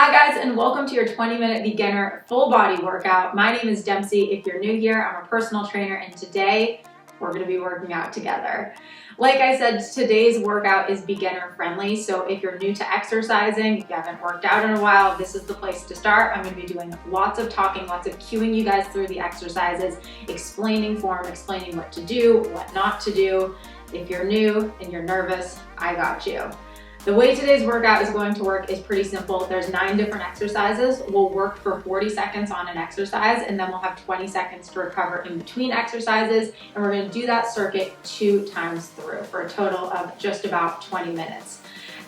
Hi guys, and welcome to your 20-minute beginner full body workout. My name is Dempsey. If you're new here, I'm a personal trainer, and today we're going to be working out together. Like I said, today's workout is beginner friendly, so if you're new to exercising, if you haven't worked out in a while, this is the place to start. I'm going to be doing lots of talking, lots of cueing you guys through the exercises, explaining form, explaining what to do, what not to do. If you're new and you're nervous, I got you. The way today's workout is going to work is pretty simple. There's 9 different exercises. We'll work for 40 seconds on an exercise, and then we'll have 20 seconds to recover in between exercises. And we're going to do that circuit 2 times through for a total of just about 20 minutes.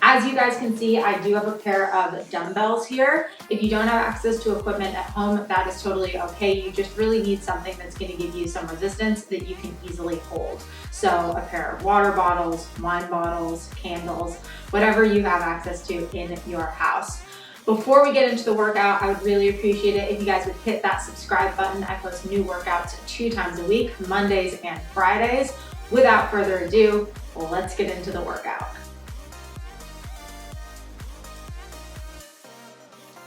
As you guys can see, I do have a pair of dumbbells here. If you don't have access to equipment at home, that is totally okay. You just really need something that's going to give you some resistance that you can easily hold. So a pair of water bottles, wine bottles, candles, whatever you have access to in your house. Before we get into the workout, I would really appreciate it if you guys would hit that subscribe button. I post new workouts 2 times a week, Mondays and Fridays. Without further ado, let's get into the workout.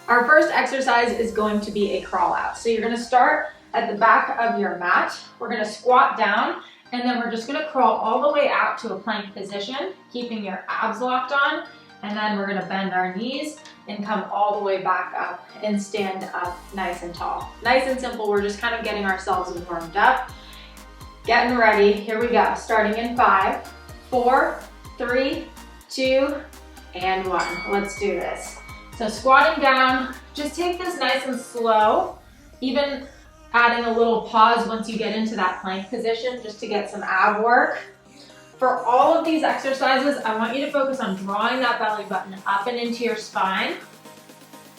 Our first exercise is going to be a crawl out. So you're going to start at the back of your mat. We're going to squat down, and then we're just going to crawl all the way out to a plank position, keeping your abs locked on. And then we're going to bend our knees and come all the way back up and stand up nice and tall. Nice and simple. We're just kind of getting ourselves warmed up. Getting ready. Here we go. Starting in 5, 4, 3, 2, and 1. Let's do this. So squatting down, just take this nice and slow, even adding a little pause once you get into that plank position just to get some ab work. For all of these exercises, I want you to focus on drawing that belly button up and into your spine,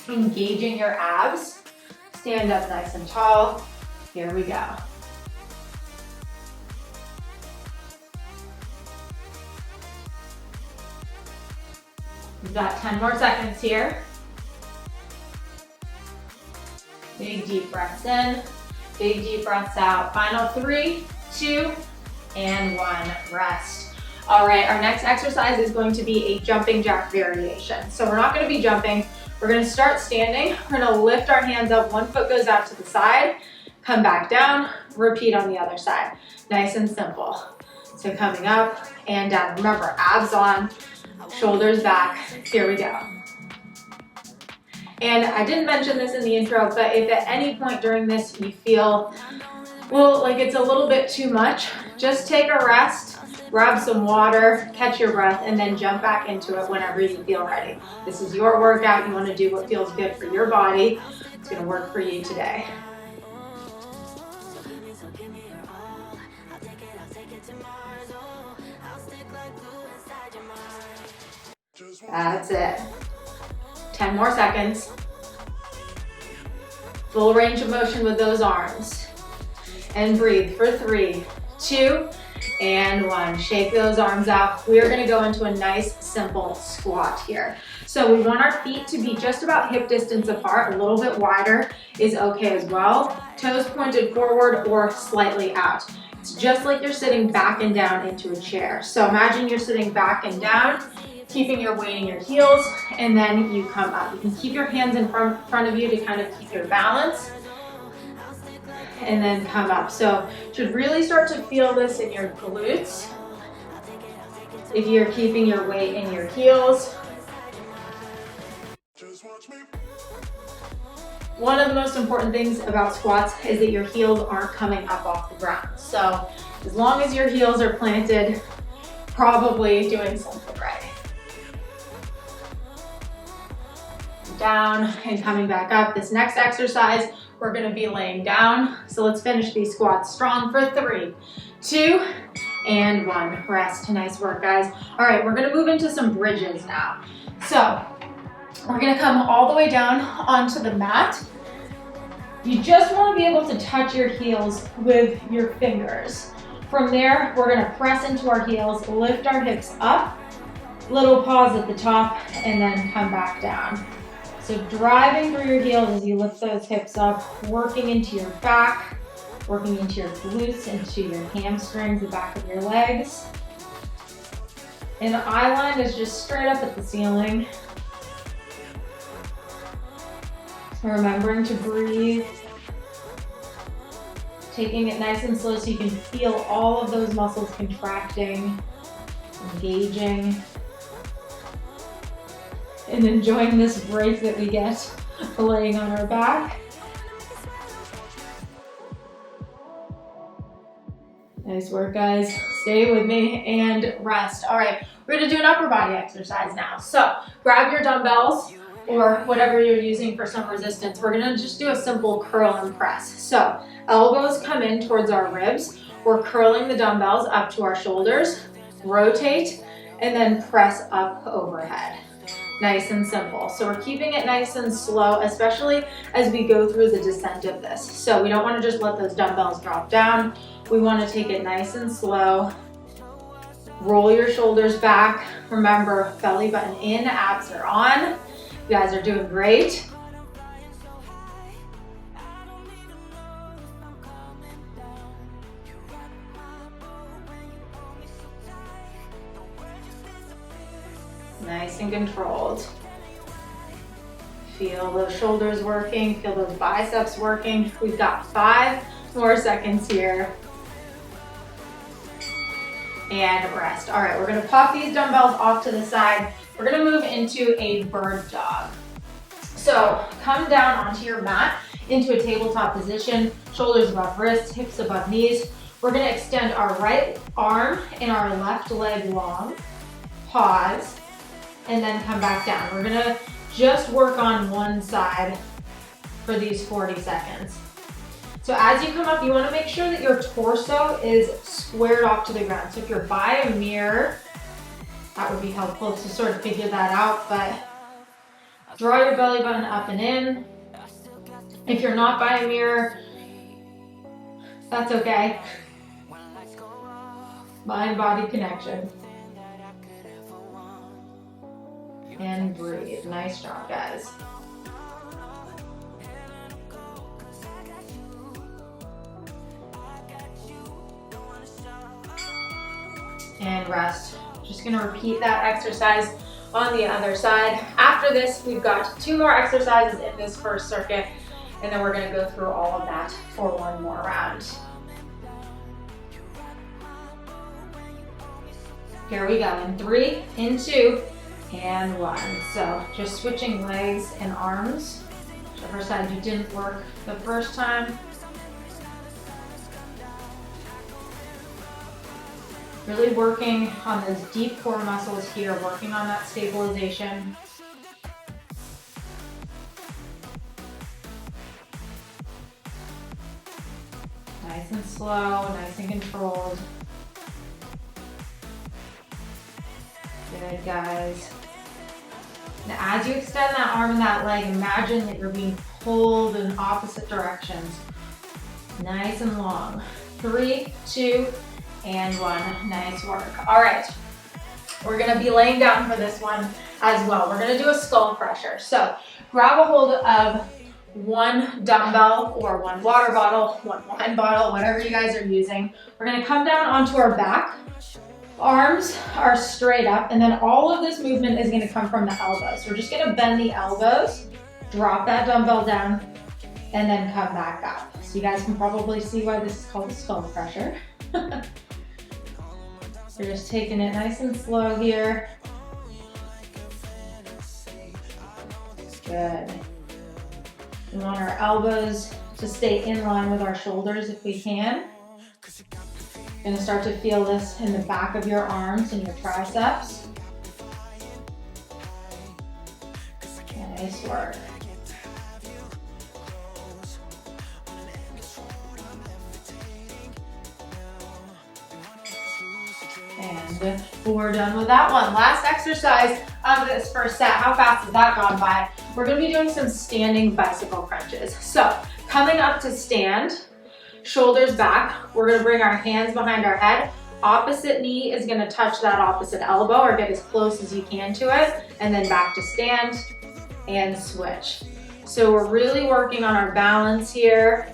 engaging your abs. Stand up nice and tall. Here we go. We've got 10 more seconds here. Big deep breaths in, big deep breaths out. Final 3, 2, and 1, rest. All right, our next exercise is going to be a jumping jack variation. So we're not gonna be jumping, we're gonna start standing. We're gonna lift our hands up, one foot goes out to the side, come back down, repeat on the other side. Nice and simple. So coming up and down. Remember, abs on, shoulders back. Here we go. And I didn't mention this in the intro, but if at any point during this you feel, well, like it's a little bit too much, just take a rest, grab some water, catch your breath, and then jump back into it whenever you feel ready. This is your workout. You want to do what feels good for your body. It's going to work for you today. That's it. 10 more seconds. Full range of motion with those arms. And breathe for 3, 2, and 1. Shake those arms out. We are going to go into a nice, simple squat here. So we want our feet to be just about hip distance apart. A little bit wider is okay as well. Toes pointed forward or slightly out. It's just like you're sitting back and down into a chair. So imagine you're sitting back and down, keeping your weight in your heels, and then you come up. You can keep your hands in front of you to kind of keep your balance, and then come up. So you should really start to feel this in your glutes if you're keeping your weight in your heels. One of the most important things about squats is that your heels aren't coming up off the ground. So as long as your heels are planted, probably doing something right. Down and coming back up. This next exercise, we're going to be laying down. So let's finish these squats strong for 3, 2, and 1. Rest. Nice work, guys. All right, we're going to move into some bridges now. So we're going to come all the way down onto the mat. You just want to be able to touch your heels with your fingers. From there, we're going to press into our heels, lift our hips up, little pause at the top, and then come back down. So driving through your heels as you lift those hips up, working into your back, working into your glutes, into your hamstrings, the back of your legs. And the eye line is just straight up at the ceiling. Remembering to breathe. Taking it nice and slow so you can feel all of those muscles contracting, engaging, and enjoying this break that we get laying on our back. Nice work, guys. Stay with me and rest. All right, we're gonna do an upper body exercise now. So grab your dumbbells or whatever you're using for some resistance. We're gonna just do a simple curl and press. So elbows come in towards our ribs. We're curling the dumbbells up to our shoulders, rotate, and then press up overhead. Nice and simple. So we're keeping it nice and slow, especially as we go through the descent of this. So we don't want to just let those dumbbells drop down. We want to take it nice and slow. Roll your shoulders back. Remember, belly button in, abs are on. You guys are doing great. Nice and controlled. Feel those shoulders working, feel those biceps working. We've got 5 more seconds here. And rest. All right, we're gonna pop these dumbbells off to the side. We're gonna move into a bird dog. So come down onto your mat into a tabletop position, shoulders above wrists, hips above knees. We're gonna extend our right arm and our left leg long. Pause. And then come back down. We're gonna just work on one side for these 40 seconds. So as you come up, you wanna make sure that your torso is squared off to the ground. So if you're by a mirror, that would be helpful to sort of figure that out, but draw your belly button up and in. If you're not by a mirror, that's okay. Mind-body connection. And breathe. Nice job, guys. And rest. Just gonna repeat that exercise on the other side. After this, we've got 2 more exercises in this first circuit, and then we're gonna go through all of that for 1 more round. Here we go, in 3, in 2, and 1. So just switching legs and arms, whichever side you didn't work the first time. Really working on those deep core muscles here, working on that stabilization. Nice and slow, nice and controlled. Good, guys. Now, as you extend that arm and that leg, imagine that you're being pulled in opposite directions. Nice and long. 3, 2, and 1. Nice work. All right, we're gonna be laying down for this one as well. We're gonna do a skull crusher. So grab a hold of 1 dumbbell or 1 water bottle, 1 wine bottle, whatever you guys are using. We're gonna come down onto our back. Arms are straight up, and then all of this movement is gonna come from the elbows. So we're just gonna bend the elbows, drop that dumbbell down, and then come back up. So you guys can probably see why this is called a skull crusher. We're just taking it nice and slow here. Good. We want our elbows to stay in line with our shoulders if we can. You're gonna start to feel this in the back of your arms and your triceps. Nice work. And we're done with that one. Last exercise of this first set. How fast has that gone by? We're gonna be doing some standing bicycle crunches. So coming up to stand, shoulders back. We're gonna bring our hands behind our head. Opposite knee is gonna touch that opposite elbow or get as close as you can to it. And then back to stand and switch. So we're really working on our balance here.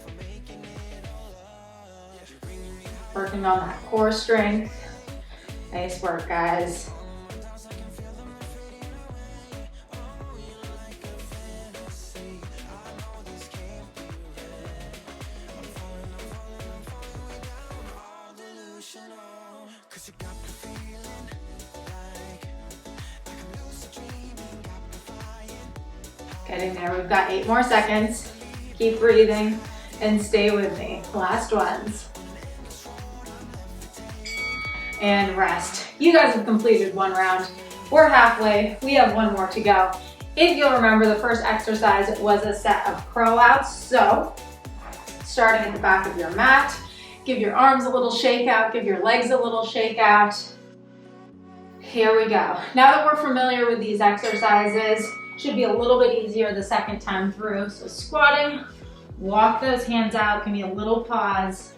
Working on that core strength. Nice work, guys. Getting there. We've got 8 more seconds. Keep breathing and stay with me. Last ones. And rest. You guys have completed 1 round. We're halfway. We have 1 more to go. If you'll remember, the first exercise was a set of curl outs. So starting at the back of your mat, give your arms a little shake out, give your legs a little shake out. Here we go. Now that we're familiar with these exercises, should be a little bit easier the second time through. So squatting, walk those hands out, give me a little pause,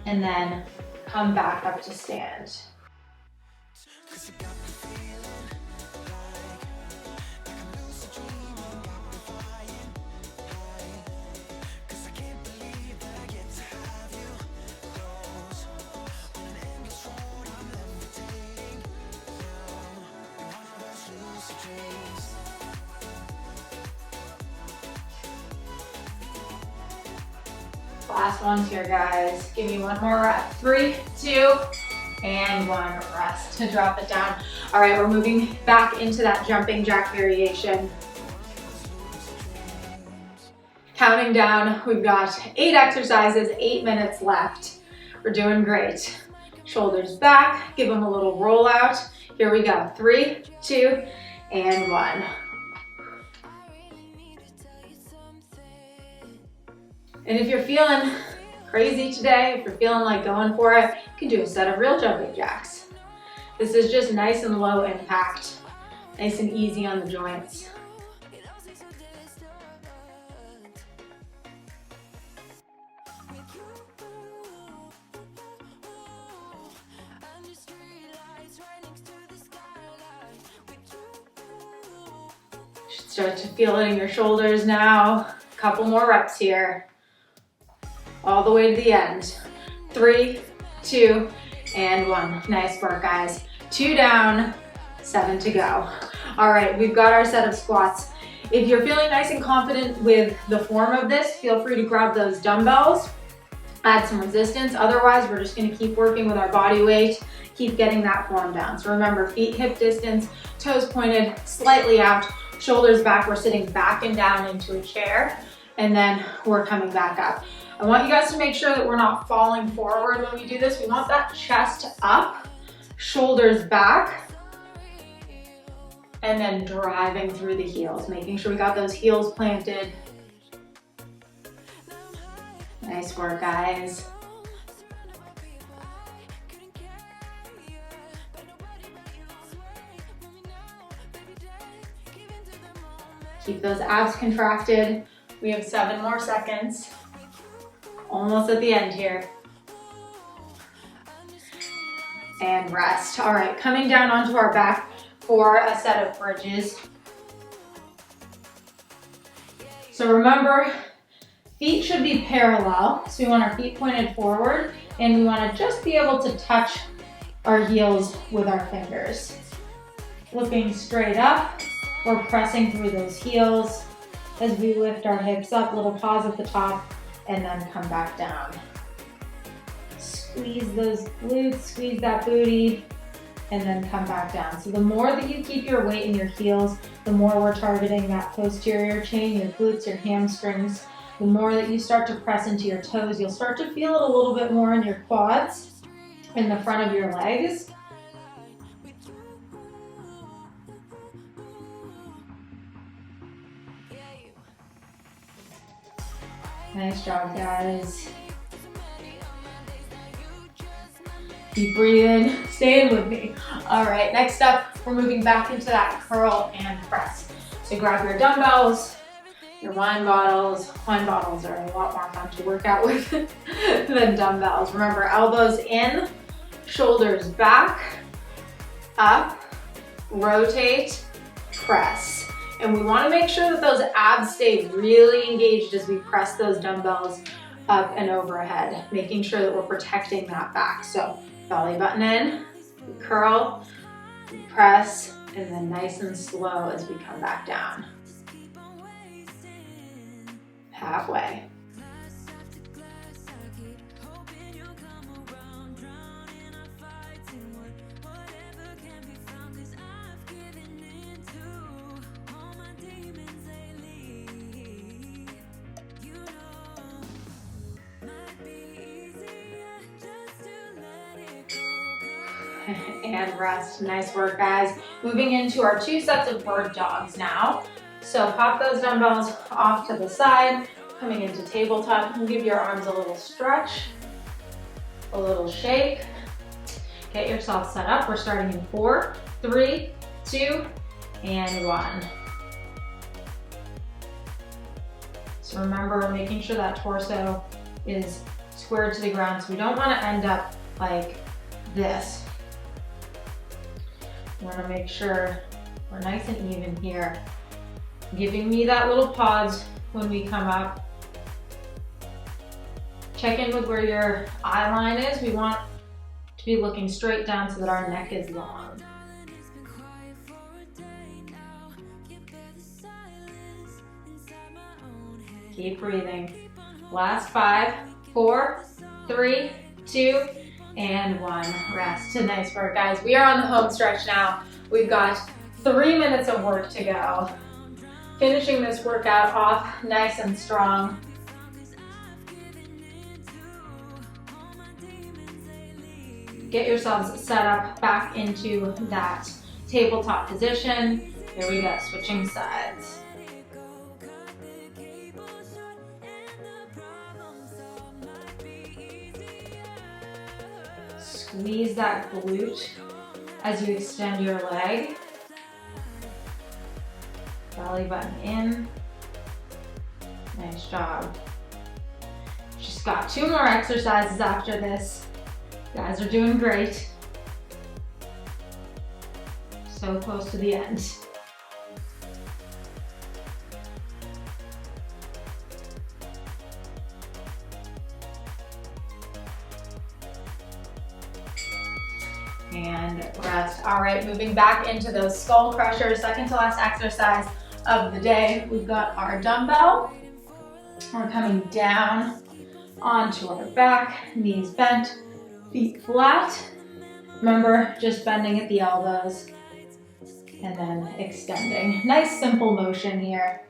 and then come back up to stand. Last ones here, guys. Give me 1 more rep. 3, 2, and 1. Rest to drop it down. All right, we're moving back into that jumping jack variation. Counting down, we've got 8 exercises, 8 minutes left. We're doing great. Shoulders back, give them a little roll out. Here we go. 3, 2, and 1. And if you're feeling crazy today, if you're feeling like going for it, you can do a set of real jumping jacks. This is just nice and low impact, nice and easy on the joints. Should start to feel it in your shoulders now. A couple more reps here. All the way to the end. 3, 2, and 1. Nice work, guys. 2 down, 7 to go. All right, we've got our set of squats. If you're feeling nice and confident with the form of this, feel free to grab those dumbbells, add some resistance. Otherwise, we're just gonna keep working with our body weight, keep getting that form down. So remember, feet hip distance, toes pointed, slightly out, shoulders back. We're sitting back and down into a chair, and then we're coming back up. I want you guys to make sure that we're not falling forward when we do this. We want that chest up, shoulders back, and then driving through the heels, making sure we got those heels planted. Nice work, guys. Keep those abs contracted. We have 7 more seconds. Almost at the end here. And rest. All right, coming down onto our back for a set of bridges. So remember, feet should be parallel. So we want our feet pointed forward, and we want to just be able to touch our heels with our fingers. Looking straight up, we're pressing through those heels as we lift our hips up. Little pause at the top, and then come back down. Squeeze those glutes, squeeze that booty, and then come back down. So the more that you keep your weight in your heels, the more we're targeting that posterior chain, your glutes, your hamstrings. The more that you start to press into your toes, you'll start to feel it a little bit more in your quads, in the front of your legs. Nice job, guys. Keep breathing, staying with me. All right, next up, we're moving back into that curl and press. So grab your dumbbells, your wine bottles. Wine bottles are a lot more fun to work out with than dumbbells. Remember, elbows in, shoulders back, up, rotate, press. And we want to make sure that those abs stay really engaged as we press those dumbbells up and overhead, making sure that we're protecting that back. So belly button in, we curl, we press, and then nice and slow as we come back down. Halfway. and rest. Nice work, guys. Moving into our 2 sets of bird dogs now. So pop those dumbbells off to the side, coming into tabletop, and give your arms a little stretch, a little shake. Get yourself set up. We're starting in 4, 3, 2, and 1. So remember, making sure that torso is squared to the ground, so we don't want to end up like this. We want to make sure we're nice and even here. Giving me that little pause when we come up. Check in with where your eye line is. We want to be looking straight down so that our neck is long. Keep breathing. Last 5, 4, 3, 2, and 1. Rest. Nice work, guys. We are on the home stretch now. We've got 3 minutes of work to go. Finishing this workout off nice and strong. Get yourselves set up back into that tabletop position. Here we go, switching sides. Squeeze that glute as you extend your leg. Belly button in. Nice job. Just got 2 more exercises after this. You guys are doing great. So close to the end. And rest. All right, moving back into those skull crushers, second to last exercise of the day. We've got our dumbbell. We're coming down onto our back, knees bent, feet flat. Remember, just bending at the elbows and then extending. Nice simple motion here.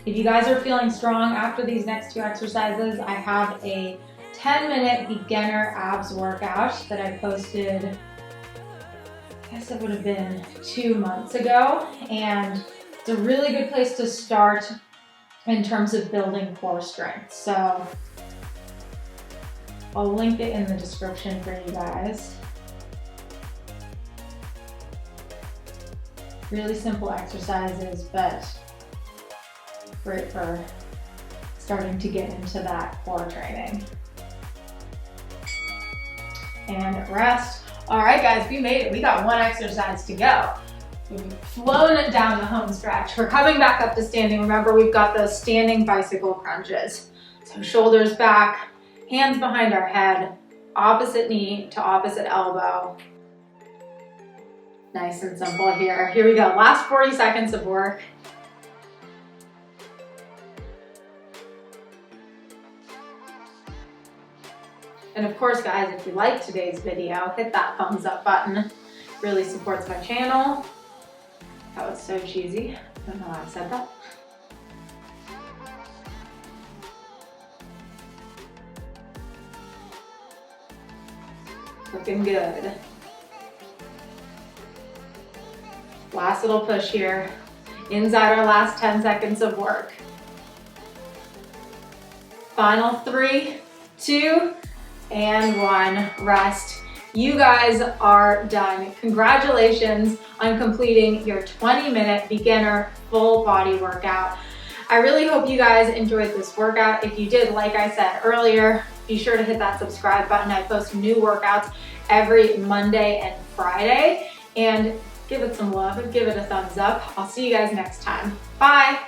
If you guys are feeling strong after these next 2 exercises, I have a 10-minute beginner abs workout that I posted, I guess it would have been 2 months ago, and it's a really good place to start in terms of building core strength. So I'll link it in the description for you guys. Really simple exercises, but great for starting to get into that core training. And rest. All right, guys, we made it. We got 1 exercise to go. We've flown it down the home stretch. We're coming back up to standing. Remember, we've got those standing bicycle crunches. So shoulders back, hands behind our head, opposite knee to opposite elbow. Nice and simple here. Here we go. Last 40 seconds of work. And of course, guys, if you like today's video, hit that thumbs up button. It really supports my channel. That was so cheesy. I don't know why I said that. Looking good. Last little push here. Inside our last 10 seconds of work. Final 3, 2, and 1. Rest. You guys are done. Congratulations on completing your 20-minute beginner full body workout. I really hope you guys enjoyed this workout. If you did, like I said earlier, be sure to hit that subscribe button. I post new workouts every Monday and Friday, and give it some love and give it a thumbs up. I'll see you guys next time. Bye.